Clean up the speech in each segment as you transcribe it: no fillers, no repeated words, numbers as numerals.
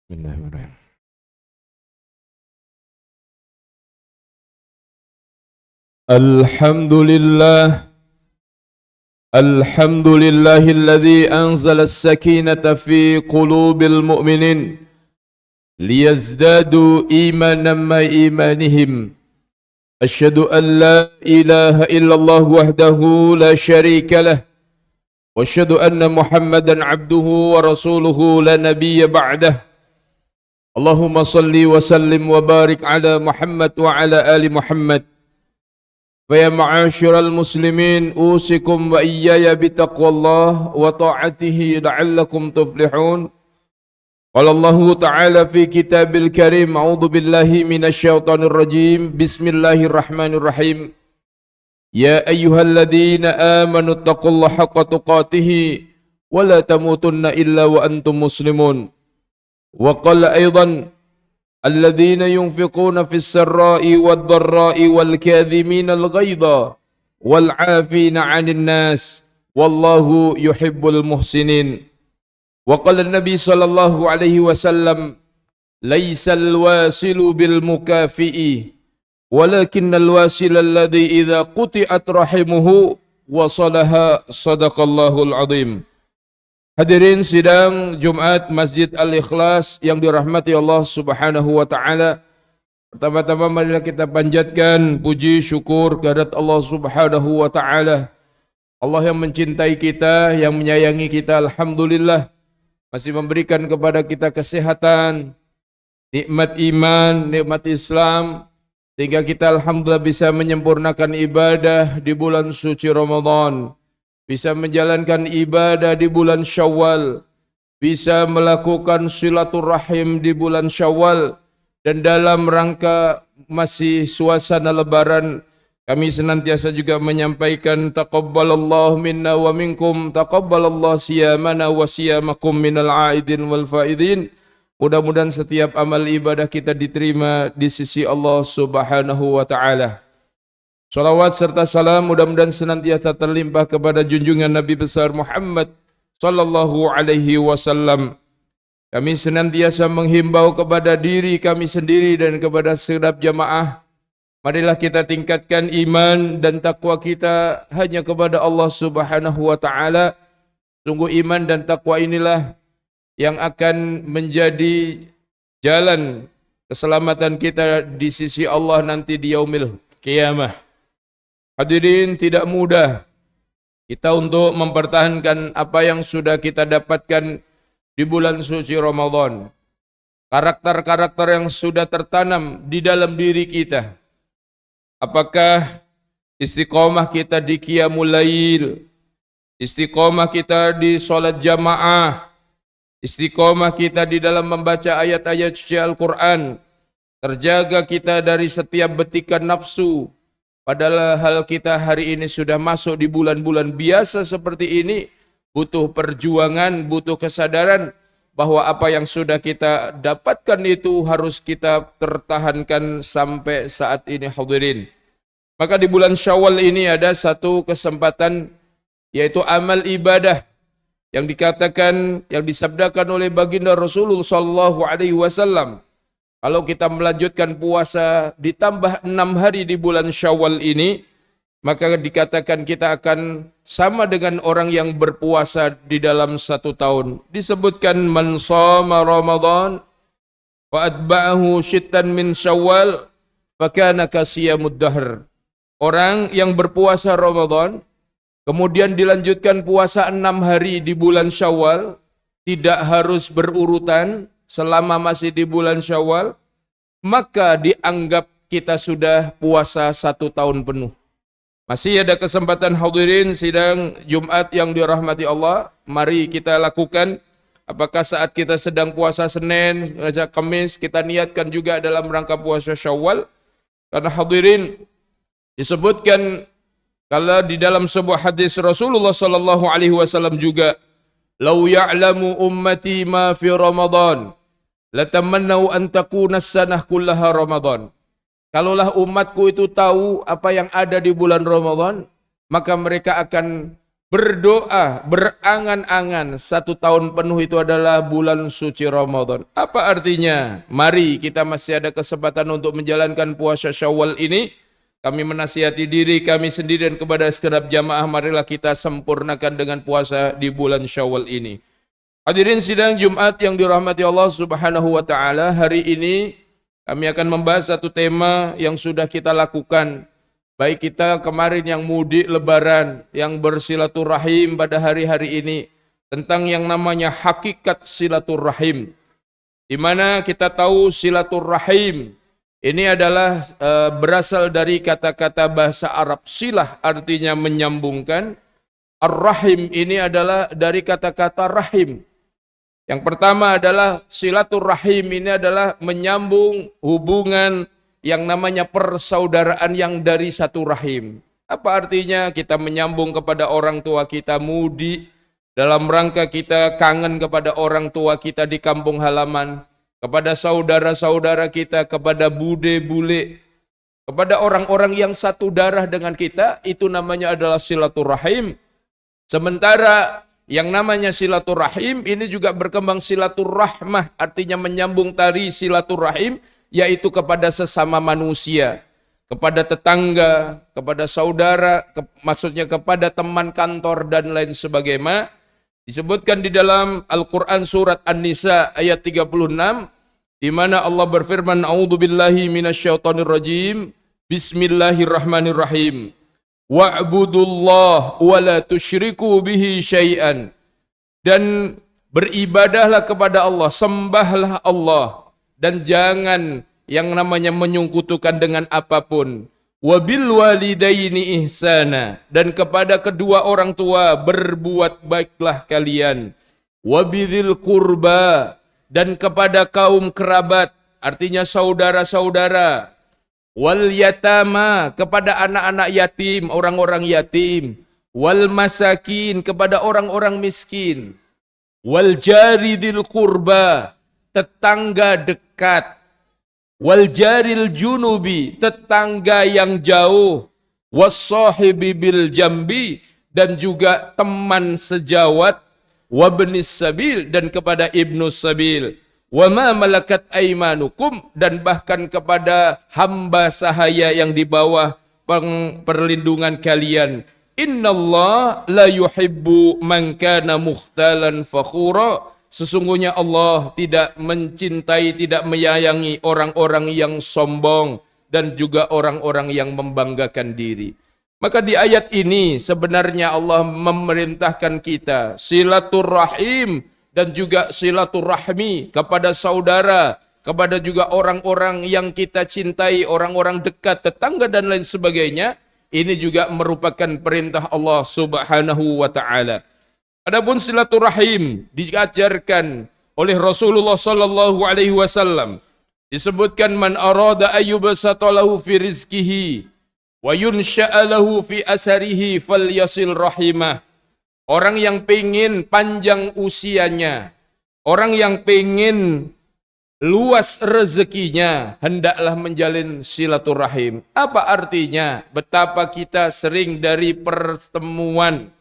Bismillahirrahmanirrahim. Alhamdulillah. Alhamdulillahilladzi anzala as-sakinata fi qulubil mu'minin liyazdadu imanan ma imanihim. Asyhadu an la ilaha illallah wahdahu la syarika lah wa asyhadu anna Muhammadan abduhu wa rasuluhu la nabiyya ba'dah. Allahumma salli wa sallim wa barik ala Muhammad wa ala ali Muhammad. Faya ma'asyiral muslimin usikum wa iyaya bitaqwallah wa ta'atihi la'allakum tuflihun. Qala Allah Ta'ala fi kitabil karim, a'udzu billahi minasyaitonir rajim. Bismillahirrahmanirrahim. Ya ayyuhalladzina amanu taqullaha haqqa tuqatih wa la tamutunna illa wa antum muslimun. Wa qala aidan الذين ينفقون في السراء والضراء والكاظمين الغيظ والعافين عن الناس والله يحب المحسنين. وقال النبي صلى الله عليه وسلم ليس الواصل بالمكافئ ولكن الواصل الذي إذا قطعت رحمه وصلها صدق الله العظيم. Hadirin sidang Jumat Masjid Al-Ikhlas yang dirahmati Allah Subhanahu wa taala. Pertama-tama marilah kita panjatkan puji syukur kehadirat Allah Subhanahu wa taala. Allah yang mencintai kita, yang menyayangi kita, alhamdulillah masih memberikan kepada kita kesehatan, nikmat iman, nikmat Islam, sehingga kita alhamdulillah bisa menyempurnakan ibadah di bulan suci Ramadan. Bisa menjalankan ibadah di bulan Syawal, bisa melakukan silaturahim di bulan Syawal, dan dalam rangka masih suasana lebaran, kami senantiasa juga menyampaikan taqabbalallahu minna wa minkum, taqabbalallahu siyamana wa siyamakum minal aidin wal faidin. Mudah-mudahan setiap amal ibadah kita diterima di sisi Allah Subhanahu wa taala. Salawat serta salam mudah-mudahan senantiasa terlimpah kepada junjungan Nabi besar Muhammad sallallahu alaihi wasallam. Kami senantiasa menghimbau kepada diri kami sendiri dan kepada segenap jamaah, marilah kita tingkatkan iman dan takwa kita hanya kepada Allah Subhanahu wa taala. Sungguh iman dan takwa inilah yang akan menjadi jalan keselamatan kita di sisi Allah nanti di yaumil qiyamah. Hadirin, tidak mudah kita untuk mempertahankan apa yang sudah kita dapatkan di bulan suci Ramadan. Karakter-karakter yang sudah tertanam di dalam diri kita. Apakah istiqomah kita di qiyamul lail, istiqomah kita di salat jamaah, istiqomah kita di dalam membaca ayat-ayat suci Al-Quran, terjaga kita dari setiap betikan nafsu. Padahal kita hari ini sudah masuk di bulan-bulan biasa seperti ini, butuh perjuangan, butuh kesadaran bahwa apa yang sudah kita dapatkan itu harus kita pertahankan sampai saat ini, hadirin. Maka di bulan Syawal ini ada satu kesempatan, yaitu amal ibadah yang dikatakan, yang disabdakan oleh baginda Rasulullah sallallahu alaihi wasallam. Kalau kita melanjutkan puasa ditambah 6 hari di bulan Syawal ini, maka dikatakan kita akan sama dengan orang yang berpuasa di dalam 1 tahun. Disebutkan man shoma Ramadan wa atba'ahu syittan min Syawal fakana kasiyamud dahr. Orang yang berpuasa Ramadan kemudian dilanjutkan puasa 6 hari di bulan Syawal, tidak harus berurutan selama masih di bulan Syawal, maka dianggap kita sudah puasa 1 tahun penuh. Masih ada kesempatan hadirin sidang Jumat yang dirahmati Allah, mari kita lakukan. Apakah saat kita sedang puasa Senin, Kamis, kita niatkan juga dalam rangka puasa Syawal. Karena hadirin disebutkan kalau di dalam sebuah hadis Rasulullah sallallahu alaihi wasallam juga, "Lau ya'lamu ummati ma fi Ramadan, latamannau an takuna as-sanah kullaha Ramadan." Kalaulah umatku itu tahu apa yang ada di bulan Ramadan, maka mereka akan berdoa, berangan-angan 1 tahun penuh itu adalah bulan suci Ramadan. Apa artinya? Mari kita masih ada kesempatan untuk menjalankan puasa Syawal ini. Kami menasihati diri kami sendiri dan kepada segenap jamaah, marilah kita sempurnakan dengan puasa di bulan Syawal ini. Hadirin sidang Jumat yang dirahmati Allah Subhanahu wa taala, hari ini kami akan membahas satu tema yang sudah kita lakukan. Baik kita kemarin yang mudik lebaran, yang bersilaturahim pada hari-hari ini, tentang yang namanya hakikat silaturahim. Di mana kita tahu silaturahim ini adalah berasal dari kata-kata bahasa Arab silah, artinya menyambungkan. Ar-rahim ini adalah dari kata-kata rahim. Yang pertama adalah silaturahim ini adalah menyambung hubungan yang namanya persaudaraan yang dari satu rahim. Apa artinya? Kita menyambung kepada orang tua kita mudik dalam rangka kita kangen kepada orang tua kita di kampung halaman, kepada saudara-saudara kita, kepada bude-bule, kepada orang-orang yang satu darah dengan kita, itu namanya adalah silaturahim. Sementara yang namanya silaturahim ini juga berkembang silaturahmah, artinya menyambung tali silaturahim, yaitu kepada sesama manusia, kepada tetangga, kepada saudara, maksudnya kepada teman kantor dan lain sebagainya. Disebutkan di dalam Al-Quran surat An-Nisa ayat 36, di mana Allah berfirman, A'udzubillahi minasyaitonirrajim, Bismillahirrahmanirrahim, wa'budullah wa la tusyriku bihi syai'an. Dan beribadahlah kepada Allah, sembahlah Allah, dan jangan yang namanya menyungkutukan dengan apapun. Wabil walidaini ihsana, dan kepada kedua orang tua berbuat baiklah kalian. Wabidil qurba, dan kepada kaum kerabat, artinya saudara-saudara. Wal yatama, kepada anak-anak yatim, orang-orang yatim. Wal masakin, kepada orang-orang miskin. Wal jaridil qurba, tetangga dekat. Wal jaril junubi, tetangga yang jauh. Wassahibi bil jambi, dan juga teman sejawat. Wabnis sabil, dan kepada ibnu sabil. Wama malakat aimanukum, dan bahkan kepada hamba sahaya yang di bawah perlindungan kalian. Innallah la yuhibbu man kana mukhtalan fakhura. Sesungguhnya Allah tidak mencintai, tidak menyayangi orang-orang yang sombong dan juga orang-orang yang membanggakan diri. Maka di ayat ini sebenarnya Allah memerintahkan kita silaturahim dan juga silaturahmi kepada saudara, kepada juga orang-orang yang kita cintai, orang-orang dekat, tetangga dan lain sebagainya. Ini juga merupakan perintah Allah Subhanahu wa taala. Adapun silaturahim diajarkan oleh Rasulullah sallallahu alaihi wasallam. Disebutkan man arada ayyubsata lahu fi rizqihi wa yunsha'a lahu fi asarihi falyasil rahimah. Orang yang pengin panjang usianya, orang yang pengin luas rezekinya, hendaklah menjalin silaturahim. Apa artinya? Betapa kita sering dari pertemuan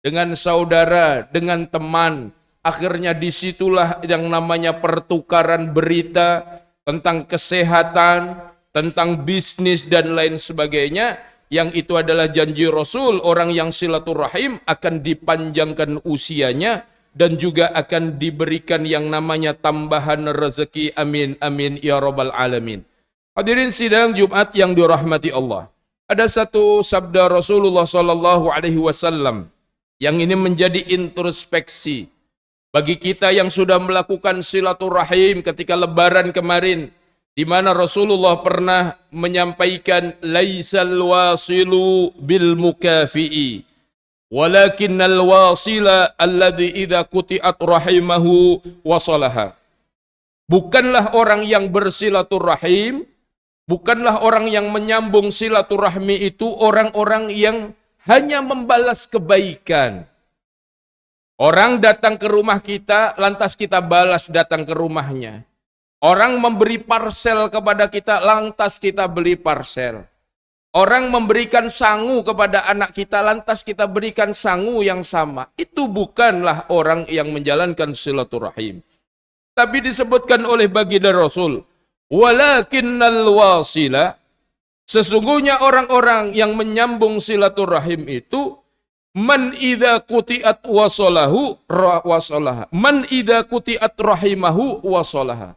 dengan saudara, dengan teman, akhirnya disitulah yang namanya pertukaran berita tentang kesehatan, tentang bisnis dan lain sebagainya, yang itu adalah janji Rasul, orang yang silaturahim akan dipanjangkan usianya dan juga akan diberikan yang namanya tambahan rezeki. Amin amin ya rabbal alamin. Hadirin sidang Jumat yang dirahmati Allah. Ada satu sabda Rasulullah sallallahu alaihi wasallam yang ini menjadi introspeksi bagi kita yang sudah melakukan silaturahim ketika lebaran kemarin, di mana Rasulullah pernah menyampaikan laisal wasilu bil mukafi'i walakinnal wasila alladhi idza quti'at rahimahu wasalaha. Bukanlah orang yang bersilaturahim, bukanlah orang yang menyambung silaturahmi itu orang-orang yang hanya membalas kebaikan. Orang datang ke rumah kita, lantas kita balas datang ke rumahnya. Orang memberi parsel kepada kita, lantas kita beli parsel. Orang memberikan sangu kepada anak kita, lantas kita berikan sangu yang sama. Itu bukanlah orang yang menjalankan silaturahim. Tapi disebutkan oleh baginda Rasul, walakinnal wasila, sesungguhnya orang-orang yang menyambung silaturahim itu, man idza quti'at wasalahu wasalaha. Man idza quti'at rahimahu wasalaha.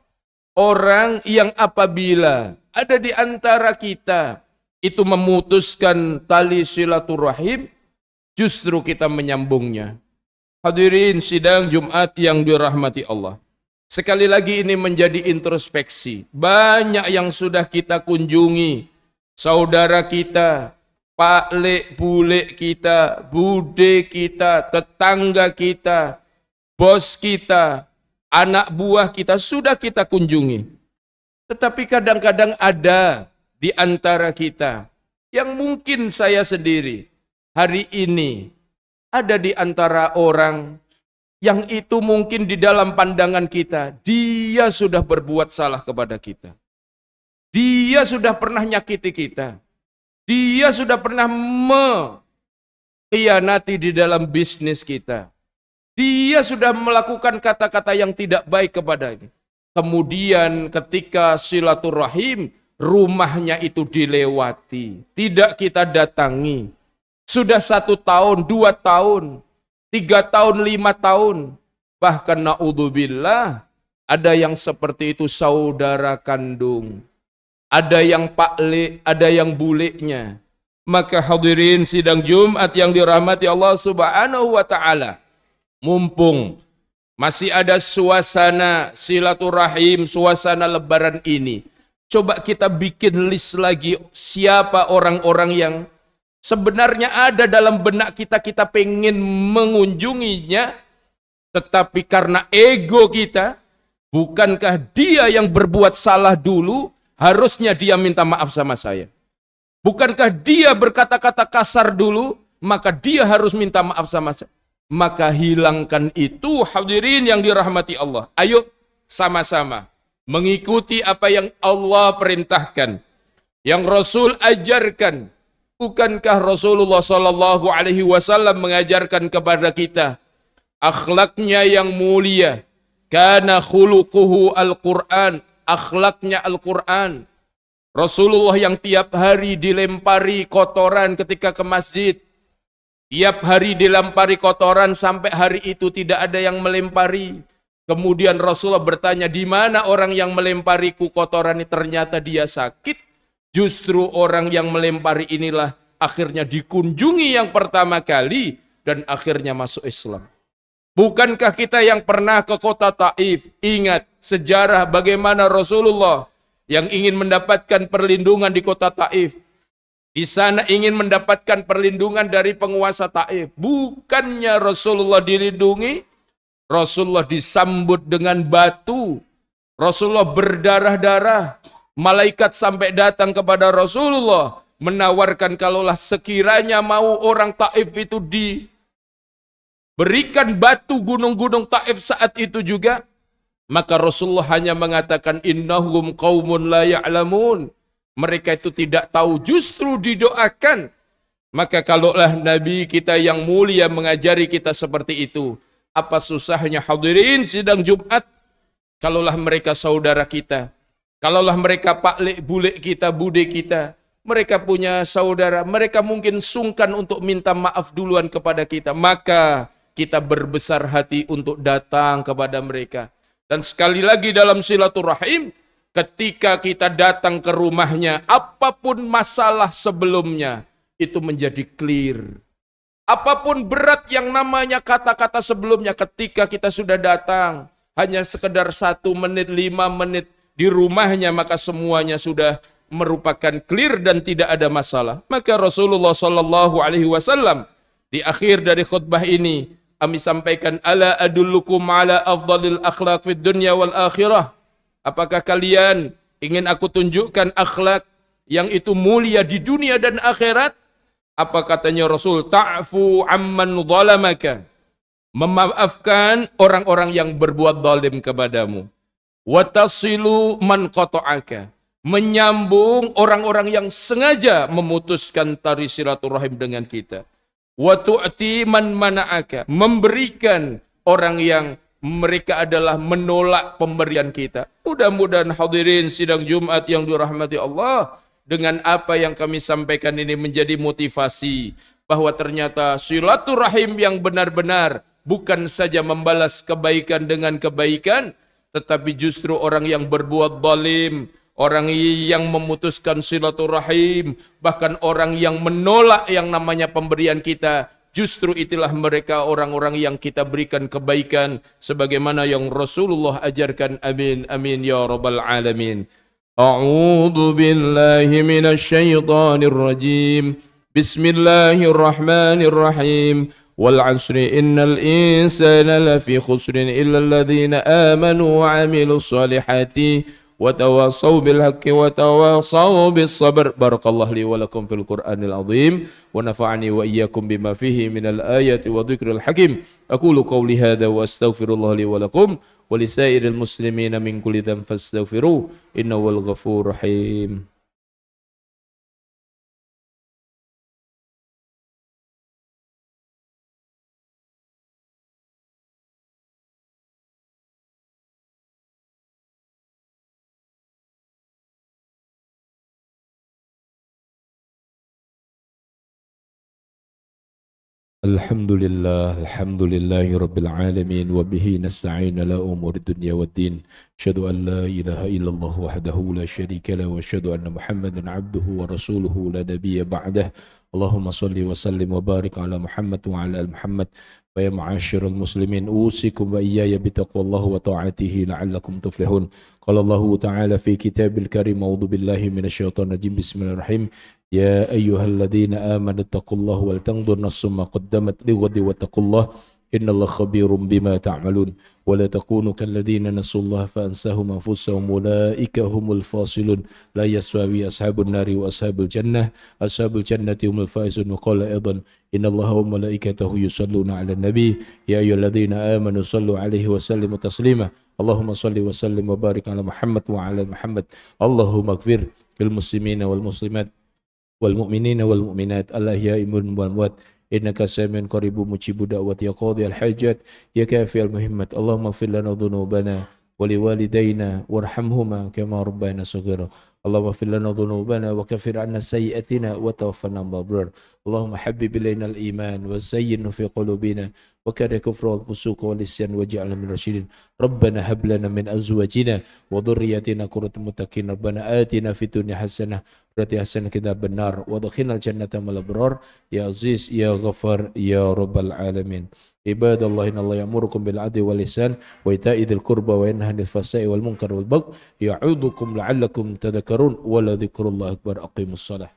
Orang yang apabila ada di antara kita itu memutuskan tali silaturahim, justru kita menyambungnya. Hadirin sidang Jumat yang dirahmati Allah. Sekali lagi ini menjadi introspeksi. Banyak yang sudah kita kunjungi. Saudara kita, pak lek, bule kita, bude kita, tetangga kita, bos kita, anak buah kita, sudah kita kunjungi. Tetapi kadang-kadang ada di antara kita yang mungkin saya sendiri hari ini ada di antara orang yang itu mungkin di dalam pandangan kita dia sudah berbuat salah kepada kita, dia sudah pernah nyakiti kita, dia sudah pernah mengkhianati di dalam bisnis kita, dia sudah melakukan kata-kata yang tidak baik kepada kita. Kemudian ketika silaturahim, rumahnya itu dilewati, tidak kita datangi. Sudah 1 tahun, 2 tahun, 3 tahun, 5 tahun. Bahkan na'udzubillah, ada yang seperti itu saudara kandung. Ada yang paklik, ada yang buleknya. Maka hadirin sidang Jumat yang dirahmati Allah Subhanahu wa ta'ala. Mumpung masih ada suasana silaturahim, suasana lebaran ini, coba kita bikin list lagi siapa orang-orang yang sebenarnya ada dalam benak kita, kita pengen mengunjunginya, tetapi karena ego kita, bukankah dia yang berbuat salah dulu, harusnya dia minta maaf sama saya. Bukankah dia berkata-kata kasar dulu, maka dia harus minta maaf sama saya. Maka hilangkan itu, hadirin yang dirahmati Allah. Ayo sama-sama mengikuti apa yang Allah perintahkan, yang Rasul ajarkan. Bukankah Rasulullah Sallallahu Alaihi Wasallam mengajarkan kepada kita akhlaknya yang mulia? Kana khuluquhu Al-Quran, akhlaknya Al-Quran. Rasulullah yang tiap hari dilempari kotoran ketika ke masjid, tiap hari dilempari kotoran sampai hari itu tidak ada yang melempari. Kemudian Rasulullah bertanya, di mana orang yang melempariku kotoran ini? Ternyata dia sakit. Justru orang yang melempari inilah akhirnya dikunjungi yang pertama kali dan akhirnya masuk Islam. Bukankah kita yang pernah ke kota Taif ingat sejarah bagaimana Rasulullah yang ingin mendapatkan perlindungan di kota Taif? Di sana ingin mendapatkan perlindungan dari penguasa Taif. Bukannya Rasulullah dilindungi, Rasulullah disambut dengan batu. Rasulullah berdarah-darah. Malaikat sampai datang kepada Rasulullah menawarkan kalaulah sekiranya mau orang Taif itu diberikan batu gunung-gunung Taif saat itu juga, maka Rasulullah hanya mengatakan innahum qaumun la ya'lamun. Mereka itu tidak tahu, justru didoakan. Maka kalaulah Nabi kita yang mulia mengajari kita seperti itu, apa susahnya hadirin sidang Jumat? Kalaulah mereka saudara kita, kalaulah mereka paklik bulek kita, bude kita, mereka punya saudara, mereka mungkin sungkan untuk minta maaf duluan kepada kita, maka kita berbesar hati untuk datang kepada mereka. Dan sekali lagi dalam silaturahim, ketika kita datang ke rumahnya, apapun masalah sebelumnya, itu menjadi clear. Apapun berat yang namanya kata-kata sebelumnya, ketika kita sudah datang, hanya sekedar 1 menit, 5 menit di rumahnya, maka semuanya sudah merupakan clear dan tidak ada masalah. Maka Rasulullah Sallallahu Alaihi Wasallam di akhir dari khutbah ini, kami sampaikan, ala adullukum ala afdalil akhlaq fid dunya wal akhirah. Apakah kalian ingin aku tunjukkan akhlak yang itu mulia di dunia dan akhirat? Apa katanya Rasul? Ta'fu amman zalamaka. Memaafkan orang-orang yang berbuat zalim kepadamu. Wa tasilu man qata'aka. menyambung orang-orang yang sengaja memutuskan tali silaturahim dengan kita. Wa tu'ti man mana'aka, memberikan orang yang mereka adalah menolak pemberian kita. Mudah-mudahan hadirin sidang Jumat yang dirahmati Allah, dengan apa yang kami sampaikan ini menjadi motivasi bahwa ternyata silaturahim yang benar-benar bukan saja membalas kebaikan dengan kebaikan, tetapi justru orang yang berbuat zalim, orang yang memutuskan silaturahim, bahkan orang yang menolak yang namanya pemberian kita, justru itulah mereka orang-orang yang kita berikan kebaikan sebagaimana yang Rasulullah ajarkan. Amin amin ya rabbal alamin. A'udzu billahi minasy syaithanir rajim. Bismillahirrahmanirrahim. Wal 'asri innal insana lafi khusrin illa alladhina amanu wa 'amilus solihati وتواصوا بالحق وتواصوا بالصبر. بارك الله لي ولكم في القرآن العظيم ونفعني وإياكم بما فيه من الآيات وذكر الحكيم. أقول قولي هذا وأستغفر الله لي ولكم ولسائر المسلمين من كل ذنب فاستغفروه إنه هو الغفور الرحيم. Alhamdulillah Rabbil Alamin wa bihi nasta'in ala umuri dunya waddin. Asyhadu an la ilaha illallah wahdahu la syarika lah wa asyhadu anna Muhammadan abduhu wa rasuluhu la nabiyya ba'dah. Allahumma salli wa sallim wa barik ala Muhammad wa ala al Muhammad. Wa ya ma'asyiral muslimin usikum wa iyaya bitaqwallahi wa ta'atihi la'allakum tuflihun. Qala Allah ta'ala fi kitabil karim a'udzu billahi minasyaitonir rajim. Bismillahirrahmanirrahim. يا أيها الذين آمنوا اتقوا الله ولتنظر نفس ما قدمت لغد واتقوا الله إن الله خبير بما تعملون ولا تكونوا كالذين نسوا الله فأنساهم أنفسهم أولئك هم الفاصلون لا يساوي أصحاب النار وأصحاب الجنة هم الفائزون. وقال أيضا إن الله وملائكته يصلون على النبي يا أيها الذين آمنوا صلوا عليه وسلموا تسليما. اللهم صل وسلم وبارك على محمد وعلى محمد. اللهم اغفر للمسلمين والمسلمات والمؤمنين والمؤمنات الأحياء منهم والأموات إنك سميع قريب مجيب دعوات يا قاضي الحاجات يا كافي المهمات. اللهم اغفر لنا ذنوبنا ولوالدينا وارحمهما كما ربينا صغيرا. اللهم اغفر لنا ذنوبنا وكفر عنا سيئاتنا وتوفنا مع الأبرار. اللهم حبب إلينا الإيمان وزينه في قلوبنا وكره الكفر والفسوق والعصيان واجعلنا من الراشدين. ربنا هب لنا من أزواجنا وذرياتنا قرة المتقين. ربنا آتنا في الدنيا حسنة وفي حسنة كذاب النار وادخلنا الجنة مع الأبرار يا عزيز يا غفار يا رب العالمين. عباد الله إن الله يأمركم بالعدل والإحسان وإيتاء ذي القربى وينهى عن الفحشاء والمنكر والبغي يعظكم لعلكم تذكرون ولذكر الله أكبر. أقيموا الصلاة.